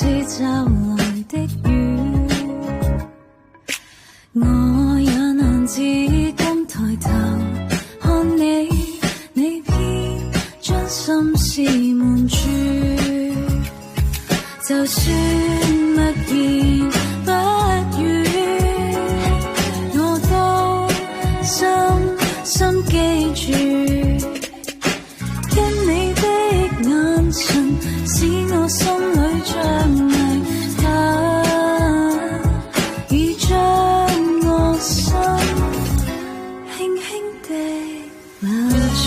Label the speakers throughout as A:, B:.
A: 似驟來的雨，我也難自禁抬頭看你，你偏將心事瞞住，就算默言不語，我都深深記住，因你的眼神使我心裏着迷，已將我心輕輕地留住。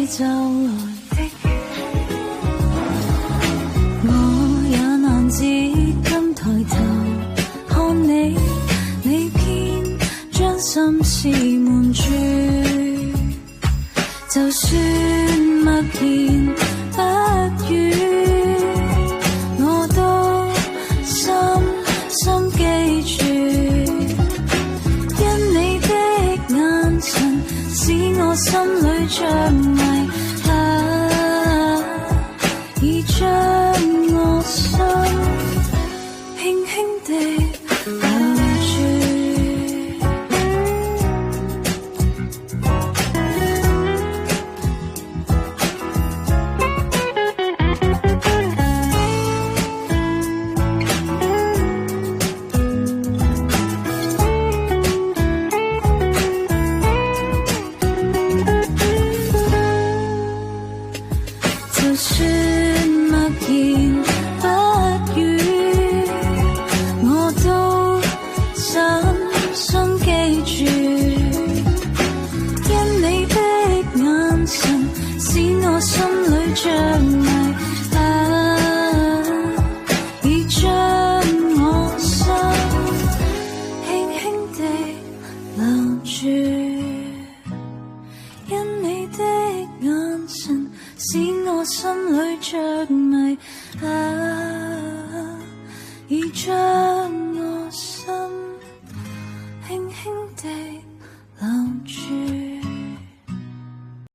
A: 就來的雨，我也難自禁抬頭看你，你偏將心事瞞住，就算默言不語，我都深深記住，因你的眼神使我心裏着迷，已將我心輕輕地留住。就算默言不語，我都深深記住，因你的眼神使我心裏着迷，已將我心輕輕地留住，因你的眼神使我心裏着迷，已將我心輕輕地留住。